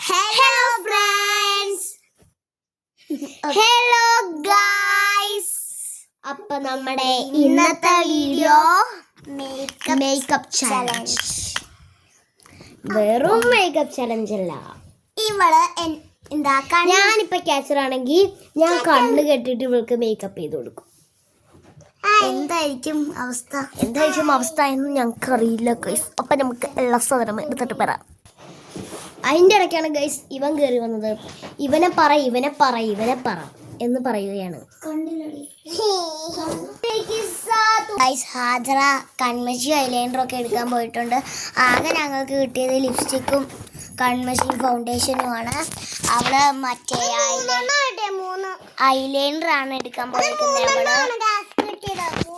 Hello friends. Hello guys. അപ്പോൾ നമ്മുടെ ഇന്നത്തെ വീഡിയോ മേക്കപ്പ് ചാലഞ്ച്. വെറും മേക്കപ്പ് ചാലഞ്ച് അല്ല. ഞാനിപ്പോൾ ക്യാച്ചർ ആണെങ്കിൽ ഞാൻ കണ്ണ് കെട്ടിട്ട് ഇവൾക്ക് മേക്കപ്പ് ചെയ്ത് കൊടുക്കും. എന്തായിരിക്കും അവസ്ഥ എന്ന് ഞങ്ങൾക്ക് അറിയില്ല ഗൈസ്. അപ്പം നമുക്ക് എല്ലാ സാധനവും എടുത്തിട്ട് വരാം. അതിൻ്റെ ഇടയ്ക്കാണ് ഗൈസ് ഇവൻ കയറി വന്നത്. ഇവനെ പറ എന്ന് പറയുകയാണ്. ഹാജറ കൺമഷി ഐലൈനറും ഒക്കെ എടുക്കാൻ പോയിട്ടുണ്ട്. ആകെ ഞങ്ങൾക്ക് കിട്ടിയത് ലിപ്സ്റ്റിക്കും കൺമഷി ഫൗണ്ടേഷനുമാണ്. അവള് മറ്റേ ഐലൈനറാണ് എടുക്കാൻ പോയിരിക്കുന്നത്.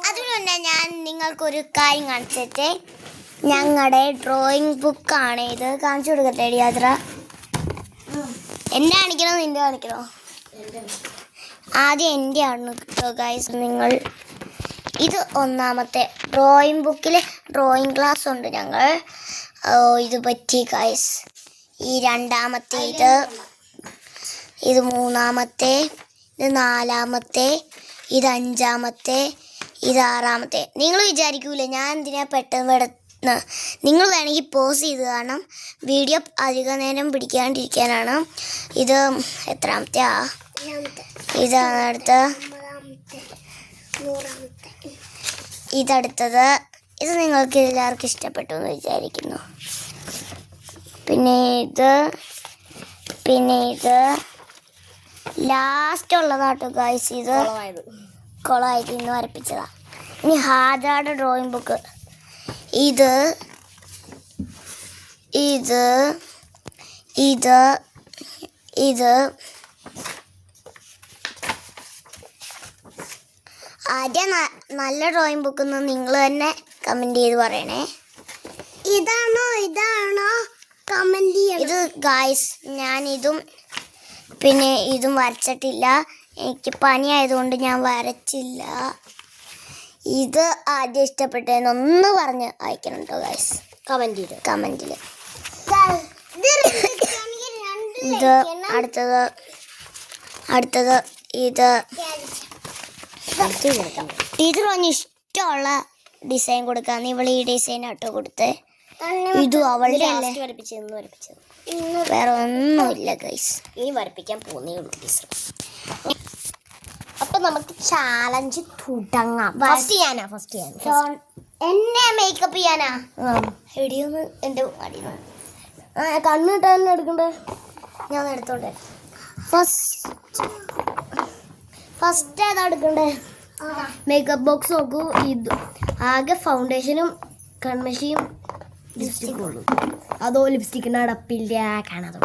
അതിനു മുന്നേ ഞാൻ നിങ്ങൾക്കൊരു കാര്യം കാണിച്ചിട്ട്, ഞങ്ങളുടെ ഡ്രോയിങ് ബുക്കാണ് ഇത്. കാണിച്ചു കൊടുക്കട്ടെ യാത്ര. എന്നെ കാണിക്കണോ നിന്റെ കാണിക്കണോ? ആദ്യം എൻ്റെ ആണ് കേട്ടോ ഗൈസ്. നിങ്ങൾ ഇത് ഒന്നാമത്തെ ഡ്രോയിങ് ബുക്കിൽ ഡ്രോയിങ് ക്ലാസ് ഉണ്ട് ഞങ്ങൾ. ഇത് പറ്റി ഗൈസ്. ഈ രണ്ടാമത്തെ ഇത് മൂന്നാമത്തെ, ഇത് നാലാമത്തെ, ഇത് അഞ്ചാമത്തെ, ഇത് ആറാമത്തെ. നിങ്ങൾ വിചാരിക്കൂലേ ഞാൻ എന്തിനാ പെട്ടെന്ന് നിങ്ങൾ വേണമെങ്കിൽ പോസ് ചെയ്ത് കാണണം. വീഡിയോ അധിക നേരം പിടിക്കാണ്ടിരിക്കാനാണ്. ഇത് എത്രാമത്തെ ഇതാണ് ഇതടുത്തത്. ഇത് നിങ്ങൾക്ക് എല്ലാവർക്കും ഇഷ്ടപ്പെട്ടു എന്ന് വിചാരിക്കുന്നു. പിന്നെ ഇത് ലാസ്റ്റ് ഉള്ളതാട്ടോ ഗൈസ്. ഇത് കൊളമായിട്ട് ഇന്ന് വരപ്പിച്ചതാ. ഇനി ഹാജാടെ ഡ്രോയിങ് ബുക്ക്. ഇത് ആദ്യം നല്ല ഡ്രോയിങ് ബുക്ക് എന്ന് നിങ്ങൾ തന്നെ കമൻറ്റ് ചെയ്ത് പറയണേ. ഇതാണോ കമൻറ്റ് ചെയ്യണം. ഇത് ഗായ്സ് ഞാൻ ഇതും പിന്നെ ഇതും വരച്ചിട്ടില്ല. എനിക്ക് പനി ആയതുകൊണ്ട് ഞാൻ വരച്ചില്ല. ഇത് ആദ്യം ഇഷ്ടപ്പെട്ടതെന്നൊന്ന് പറഞ്ഞ് അയക്കണം കേട്ടോ ഗൈസ് കമൻറ്റിൽ. ഇത് അടുത്തത് ഇത് ടീച്ചർ പറഞ്ഞ് ഇഷ്ടമുള്ള ഡിസൈൻ കൊടുക്കാന്ന്. ഇവള് ഈ ഡിസൈൻ ആട്ടോ കൊടുത്തേ. ഇതും അവളുടെ വരപ്പിച്ചത് വേറെ ഒന്നുമില്ല ഗൈസ്. ഇനി വരപ്പിക്കാൻ പോകുന്നേ ഉള്ളൂ ടീച്ചർ. അപ്പൊ നമുക്ക് ചാലഞ്ച് തുടങ്ങാം. ഫസ്റ്റ് ചെയ്യാനാ എന്നെ മേക്കപ്പ് ചെയ്യാനാ. എടിയൊന്ന് എൻ്റെ അടിയാണ് കണ്ണ് കിട്ടാൻ എടുക്കണ്ടേ. ഞാൻ എടുത്തോട്ടെ. ഫസ്റ്റ് ഏതാ എടുക്കണ്ടേ? മേക്കപ്പ് ബോക്സ് നോക്കൂ. ഇത് ആകെ ഫൗണ്ടേഷനും കൺമഷിയും ലിപ്സ്റ്റിക്കും ഉള്ളൂ. അതോ ലിപ്സ്റ്റിക്കിന് അടപ്പില്ല കാണാതെ.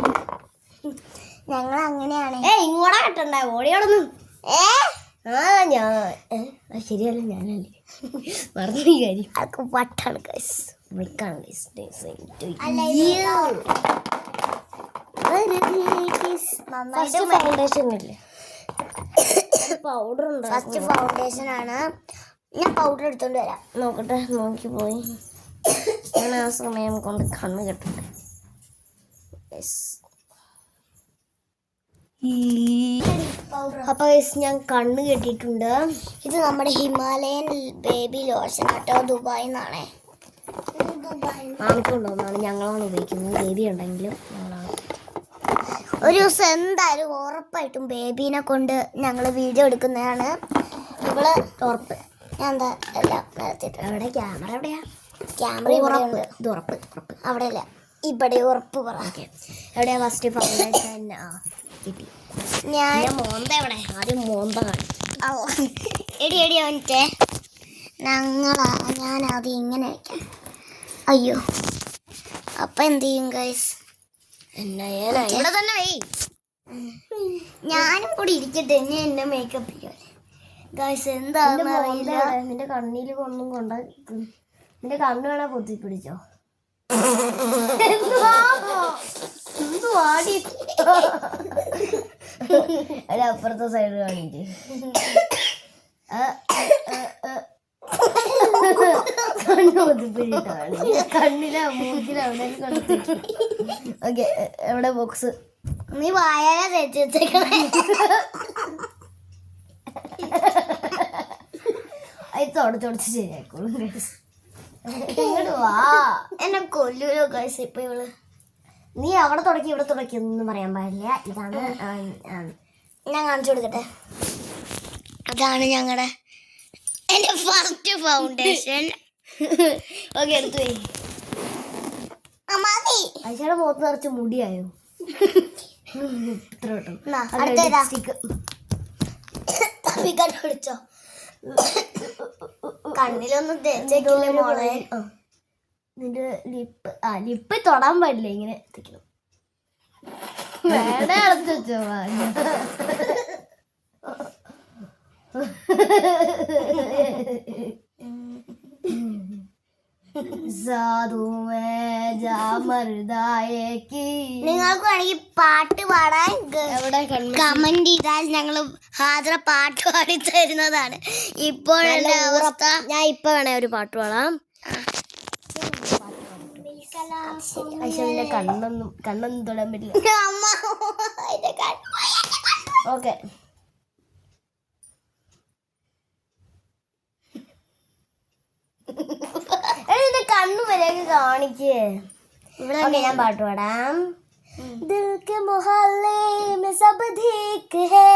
ഞങ്ങൾ അങ്ങനെയാണ്. ഇങ്ങോട്ടാ കിട്ടണ്ടേ? ഓടിയോടൊന്നും ശരിയല്ല. ഞാനല്ലേ മറന്നു കാര്യം. അതൊക്കെ വട്ടാണ് ഗൈസ്. ഫൗണ്ടേഷൻ ഇല്ലേ? പൗഡർ ഉണ്ട്. ഫസ്റ്റ് ഫൗണ്ടേഷൻ ആണ്. ഞാൻ പൗഡർ എടുത്തോണ്ട് വരാം. നോക്കട്ടെ. നോക്കി പോയി. ഞാൻ ആ സമയം കൊണ്ട് കണ്ണ് കെട്ടട്ടെ. അപ്പോൾ ഞാൻ കണ്ണ് കെട്ടിയിട്ടുണ്ട്. ഇത് നമ്മുടെ ഹിമാലയൻ ബേബി ലോഷൻ കേട്ടോ. ദുബായിൽ നിന്നാണേ. മാമിക്കുണ്ടോന്നാണ്. ഞങ്ങളാണ് ഉപയോഗിക്കുന്നത്. ബേബി ഉണ്ടെങ്കിലും ഞങ്ങളാണ്. ഒരു ദിവസം എന്തായാലും ഉറപ്പായിട്ടും ബേബീനെ കൊണ്ട് ഞങ്ങൾ വീഡിയോ എടുക്കുന്നതാണ്. ഇവള് ഉറപ്പ്. ഞാൻ എന്താ എല്ലാം നടത്തിയിട്ട്. എവിടെ ക്യാമറ? എവിടെയാ ക്യാമറ? ഉറപ്പ്. ഇത് ഉറപ്പ്. അവിടെയല്ല, ഇവിടെ ഉറപ്പ് പറ. എവിടെയാ ഫസ്റ്റ് ഫൗണ്ടേഷൻ? കിട്ടി. ഞാൻ മോന്ത എവിടെ? ആദ്യം മോന്ത കാണിച്ചു. എടി അവൻ്റെ ഞാൻ ആദ്യം ഇങ്ങനെ വയ്ക്കാം. അയ്യോ, അപ്പം എന്ത് ചെയ്യും ഗൈസ്? ഇവിടെ തന്നെ വൈ. ഞാനും കൂടി ഇരിക്കട്ടെ. എന്നെ മേക്കപ്പ് ചെയ്യാൻ ഗൈസ്. എന്താണെന്ന് അറിയില്ല. നിന്റെ കണ്ണിൽ ഒന്നും കൊണ്ട. നിന്റെ കണ്ണ് വേണേ പൊത്തി പിടിച്ചോ. അല്ല അപ്പുറത്തെ സൈഡ് കാണിച്ച് കണ്ണില മൂക്കില അവിടെ കൊടുത്തേക്ക്. ഓക്കെ, എവിടെ ബോക്സ്? നീ വായാല തേച്ച് വെച്ചേക്കണേ. അത് തുടച്ച് ശരിയായിക്കോളും. ഇങ്ങോട്ട് വാ, എന്നെ കൊല്ലൂലോ ഗൈസ്. ഇപ്പൊ ഇവള് നീ അവിടെ തുടക്കി ഇവിടെ തുടക്കി ഒന്നും പറയാൻ പാടില്ല. ഇതാണ് ഞാൻ കാണിച്ചു കൊടുക്കട്ടെ. അതാണ് ഞങ്ങളുടെ എന്റെ ഫസ്റ്റ് ഫൗണ്ടേഷൻ. ഓക്കെ, എടുത്തു പോയി. മതി. അയച്ചയുടെ മുഖത്ത് നിറച്ച് മുടിയായോ? ഇത്ര കേട്ടോ. അടുത്തേതാ? പിടിച്ചോ. കണ്ണിലൊന്നും തേച്ചേക്കില്ലേ മോളെ? നിന്റെ ലിപ്പ് തൊടാൻ പാടില്ല, ഇങ്ങനെ എത്തിക്കണം. വേണ്ട, അടച്ചു വെച്ചോ. നിങ്ങൾക്ക് വേണമെങ്കിൽ പാട്ട് പാടാൻ കമന്റ് ചെയ്താൽ ഞങ്ങൾ ഹാജറ പാട്ട് പാടി തരുന്നതാണ്. ഇപ്പോഴുള്ള അവസ്ഥ ഞാൻ ഇപ്പൊ വേണേ ഒരു പാട്ട് പാടാം. കണ്ണൊന്നും തൊടാൻ പറ്റില്ല. ഓക്കെ, എന്റെ കണ്ണു വരെയൊക്കെ കാണിക്കേ. ഇവിടെ ഞാൻ പാട്ട് പാടാം. दिल के मोहल्ले में सब ठीक है,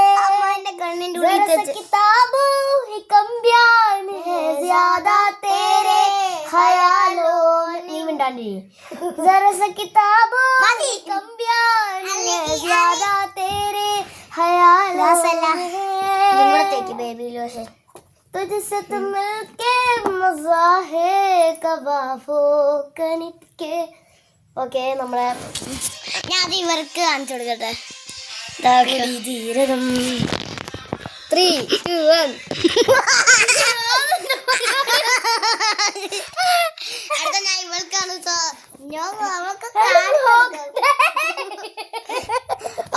किताबों ही कम बयान है ज्यादा तेरे ख्यालों. नहीं मिटानी. जरा सा किताबों ही कम बयान है ज्यादा तेरे ख्यालों है. तुझसे तो मिलके मजा है कबाफो कनिके. ഓക്കെ, നമ്മളെ ഞാൻ അത് ഇവർക്ക് കാണിച്ചു കൊടുക്കട്ടെ. ജീരകം 3, 2, 1. അടുത്ത ഞാൻ ഇവൾക്കാണ്.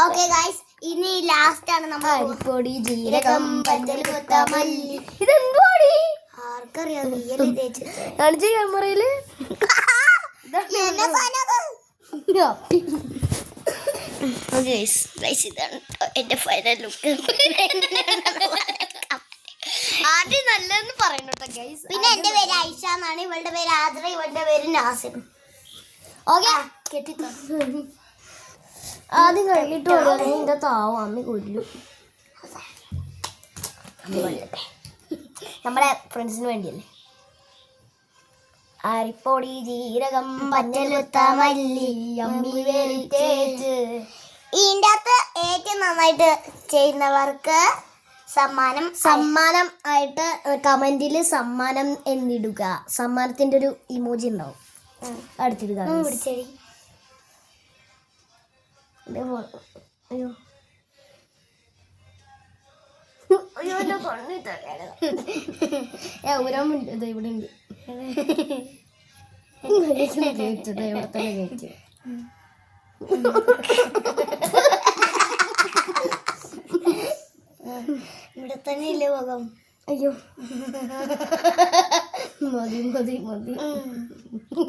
ഓക്കെ ഗൈസ്, ഇനി ലാസ്റ്റ് ആണ് നമ്മൾ അരിപ്പൊടി, ജീരകം, പഞ്ചൽ, കൊത്തമല്ലി. ഇതെന്തുവാടി? ആർക്കറിയാം? നീയല്ലേ തേച്ച് കാണിച്ച ക്യാമറയില്. ഇതാണ് എന്റെ ഫൈനൽ ലുക്ക്. ആദ്യം നല്ലതെന്ന് പറയണോട്ടോ ഗൈസ്. പിന്നെ എന്റെ പേര് ഐഷ എന്നാണ്, ഇവളുടെ പേര് ആദ്ര, ഇവളുടെ പേര് നാസിം. ഓക്കെ, ആദ്യം കഴിഞ്ഞിട്ട് എന്റെ താവും അമ്മ കൊല്ലും. നമ്മുടെ ഫ്രണ്ട്സിന് വേണ്ടിയല്ലേ. അരിപ്പൊടി, ജീരകം, പഞ്ചലുത്ത മല്ലി, അമ്മി വേലിച്ചേച്ച്. ഇതിൻ്റെ അകത്ത് ഏറ്റവും നന്നായിട്ട് ചെയ്യുന്നവർക്ക് സമ്മാനം ആയിട്ട് കമന്റിൽ സമ്മാനം എന്നിടുക. സമ്മാനത്തിന്റെ ഒരു ഇമോജി ഉണ്ടാവും, അടുത്തിടുക. പിടിച്ചേരി. അയ്യോ ഊരാമുണ്ട്. ഇവിടെ ഉണ്ട്. കേട്ടത് ഇവിടെ തന്നെ കേട്ടു. ഇവിടെ തന്നെ ഇല്ലേ മുഖം? അയ്യോ, മതി മതി മതി.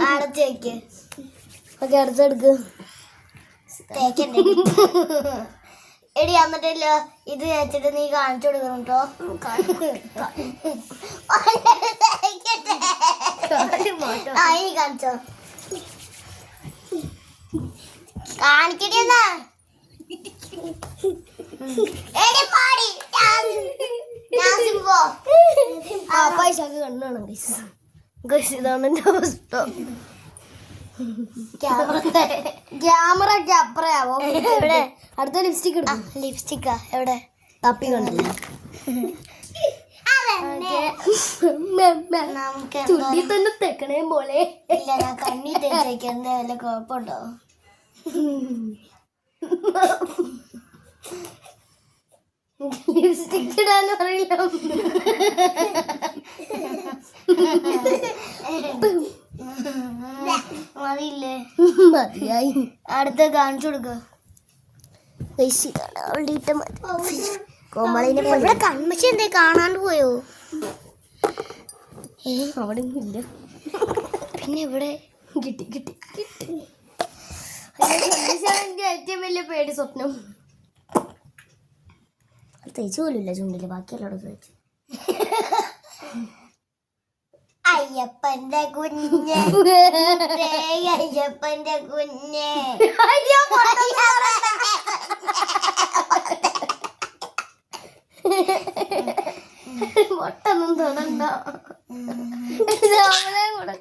അടച്ച് വയ്ക്ക്. ഓക്കെ, അടുത്തെടുക്ക്. തേക്കണ്ടേ? എടി, എന്നിട്ടില്ല ഇത് തേച്ചിട്ട് നീ കാണിച്ചു കൊടുക്കണം കേട്ടോ. ഇനി കാണിച്ചോ, കാണിക്കടി എന്നാ. പൈസക്ക് കണ്ണാണ് ഗൈസ്. ഇതാണ് എന്റെ അവസ്ഥ. ക്യാമറക്ക് അപ്പറയാവോ? എവിടെ? അടുത്ത ലിപ്സ്റ്റിക് ഇടും. ലിപ്സ്റ്റിക്കാ എവിടെ? തപ്പി കണ്ടില്ല. നമുക്ക് ചുണ്ടി തന്നെ തെക്കണേ പോലെ. ഇല്ല, ഞാൻ കണ്ണി തേച്ചേക്ക്. എന്താ വല്ല കുഴപ്പമുണ്ടോ? ലിപ്സ്റ്റിക് ഇടാനും അറിയില്ല. മതിയില്ലേ? മതിയായി. അടുത്ത കാണിച്ചു കൊടുക്ക. കോമളിനെ ഇവിടെ കൺമശി എന്തേ കാണാണ്ട് പോയോ? അവിടെ ഇല്ല. പിന്നെ ഇവിടെ കിട്ടി ഏറ്റവും വലിയ പേടി സ്വപ്നം. തേച്ച് പോലില്ല ചുണ്ടില്, ബാക്കിയെല്ലാം തേച്ച്. അയ്യപ്പന്റെ കുഞ്ഞ് അയ്യപ്പന്റെ കുഞ്ഞ് മൊട്ടൊന്നും തൊടണ്ട. കൂടെ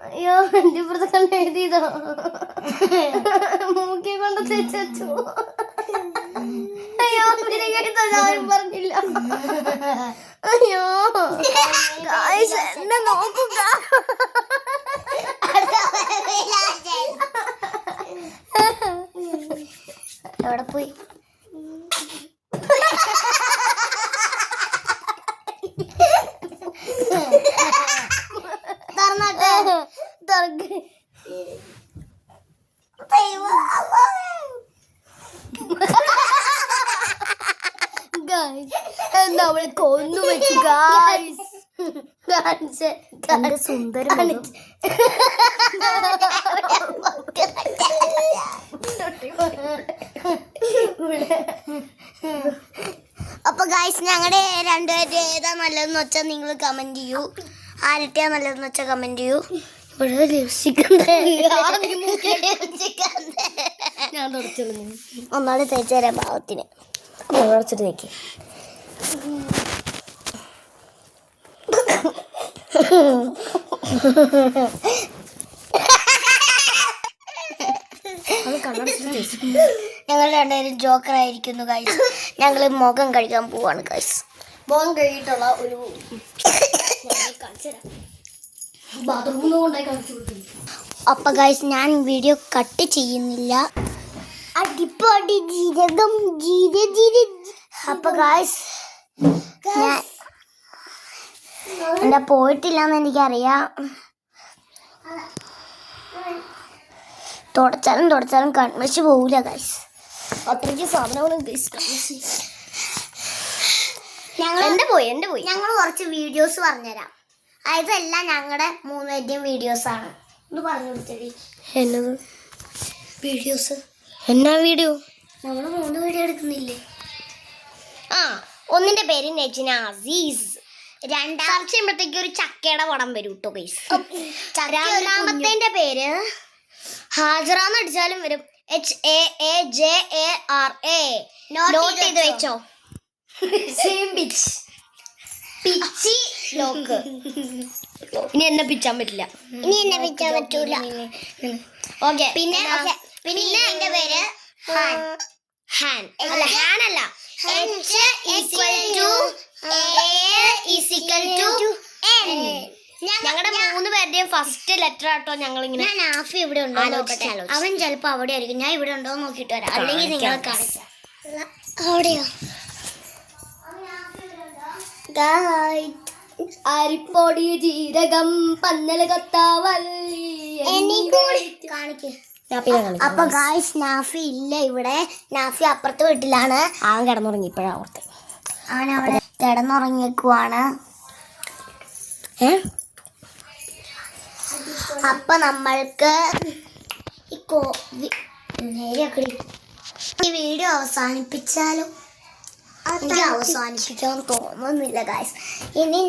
അയ്യോ എന്റെ ഇപ്പുറത്തെ കണ്ട് എഴുതിയതോ മൂക്കി കൊണ്ട് തെച്ചു. അയ്യോ ഞാൻ പറഞ്ഞില്ല. അയ്യോ എന്നെ നോക്കുക. എവിടെ പോയി? എന്താ അവളെ കൊന്നു വെച്ചു സുന്ദരം. അപ്പൊ ഗായ്സ് ഞങ്ങളുടെ രണ്ടുപേരും ഏതാ നല്ലതെന്ന് വെച്ചാൽ നിങ്ങൾ കമന്റ് ചെയ്യൂ. ആരൊക്കെയാ നല്ലതെന്ന് വെച്ചാൽ കമന്റ് ചെയ്യൂ. ഇവിടെ ഞാൻ തുടച്ചോളൂ. ഒന്നാളെ തേച്ച് തരാൻ പാവത്തിന് തുടച്ചിട്ട് തേക്ക്. ഞങ്ങൾ രണ്ടുപേരും ജോക്കർ ആയിരിക്കുന്നു ഗൈസ്. ഞങ്ങൾ മുഖം കഴിക്കാൻ പോവാണ് ഗൈസ്. മുഖം കഴുകിയിട്ടുള്ള ഒരു ബാത്റൂമിൽ കൊണ്ടായി കാണിച്ചു കൊടുക്കും. അപ്പൊ ഗൈസ് ഞാൻ വീഡിയോ കട്ട് ചെയ്യുന്നില്ല. അടിപ്പൊടി ജീരകം അപ്പൊ ഗൈസ് ഞാൻ എന്റെ പോയിട്ടില്ലെന്ന് എനിക്കറിയാം. തുടച്ചാലും കൺവെച്ച് പോവില്ല ഗൈസ്. അത്രയ്ക്ക് സാധനങ്ങളും എന്റെ പോയി ഞങ്ങൾ കുറച്ച് വീഡിയോസ് പറഞ്ഞുതരാം. ഇതെല്ലാം ഞങ്ങളുടെ മൂന്നുപേരുടെയും വീഡിയോസ് ആണ്. ഒന്ന് പറഞ്ഞു കൊടുത്തേ. എന്നത് വീഡിയോസ് എന്നാ വീഡിയോ? നമ്മൾ 3 വീഡിയോ എടുക്കുന്നില്ലേ? ഒന്നിന്റെ പേര് നെജിന അസീസ്. സെർച്ച് ചെയ്യുമ്പോഴത്തേക്ക് ഒരു ചക്കയുടെ പടം വരും കേട്ടോ ഗൈസ്. രണ്ടാമത്തെ പേര് ഹാജറ എന്ന് അടിച്ചാലും വരും. HAAJARA. നോട്ട് ചെയ്ത് വെച്ചോ. പിച്ചി ലോക്ക്. ഇനി എന്നെ പിച്ചാൻ പറ്റില്ല. പറ്റൂല. ഓക്കെ. പിന്നെ എന്റെ പേര് ഹാൻ അല്ല ഞങ്ങളുടെ 3 പേരുടെയും ഫസ്റ്റ് ലെറ്റർ ആട്ടോ ഞങ്ങളിങ്ങനെ. ഞാൻ ആഫി ഇവിടെ ഉണ്ടോ നോക്കട്ടെ. അവൻ ചിലപ്പോ അവിടെ ആയിരിക്കും. ഞാൻ ഇവിടെ ഉണ്ടോ നോക്കിട്ട് വരാം. അല്ലെങ്കിൽ നിങ്ങളെ കാണിക്കാം. അവിടെയോ? അരിപ്പൊടി ജീരകം പന്നല കൊത്താവല്ലി കാണിക്ക്. അപ്പൊ ഗായ്സ് നാഫി ഇല്ല ഇവിടെ. നാഫി അപ്പുറത്തെ വീട്ടിലാണ്. അവൻ കിടന്നുറങ്ങി. ഇപ്പഴാ ഓർത്ത്. അവൻ അവിടെ കിടന്നുറങ്ങിക്കുവാണ്. അപ്പൊ നമ്മൾക്ക് ഈ വീഡിയോ അവസാനിപ്പിച്ചാലും എനിക്ക് അവസാനിപ്പിക്കാൻ തോന്നുന്നില്ല ഗായ്സ്. ഇനി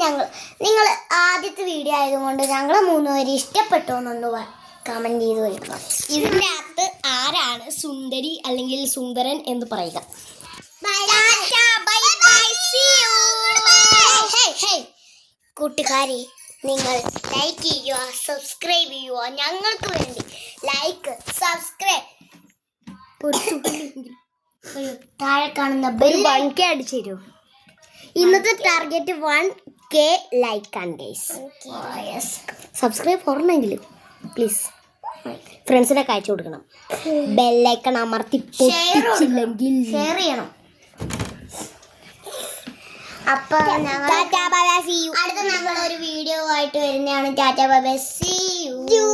നിങ്ങൾ ആദ്യത്തെ വീഡിയോ ആയതുകൊണ്ട് ഞങ്ങളെ 3 പേര് ഇഷ്ടപ്പെട്ടോ എന്നൊന്ന് കമന്റ് ചെയ്ത് വയ്ക്കണം. ഇതിന്റെ അകത്ത് ആരാണ് സുന്ദരി അല്ലെങ്കിൽ സുന്ദരൻ എന്ന് പറയുക. കൂട്ടുകാരെ നിങ്ങൾ ലൈക്ക് ചെയ്യുക, സബ്സ്ക്രൈബ് ചെയ്യുക. ഞങ്ങൾക്ക് വേണ്ടി ലൈക്ക് സബ്സ്ക്രൈബ് താഴെ കാണുന്ന ബെൽ 1K അടിച്ചു തരുമോ? ഇന്നത്തെ ടാർഗറ്റ് 1K ലൈക്കാണ് ഗൈസ്. സബ്സ്ക്രൈബ് ഓർണമെങ്കിലും പ്ലീസ് ഫ്രണ്ട്സിനൊക്കെ അയച്ചു കൊടുക്കണം. ബെല്ലൈക്കൺ അമർത്തി പൊട്ടിച്ചില്ലെങ്കിൽ ഷെയർ ചെയ്യണം. അപ്പൊ അടുത്ത ഞങ്ങൾ ഒരു വീഡിയോ ആയിട്ട് വരുന്നതാണ്. Tata bye bye, see U.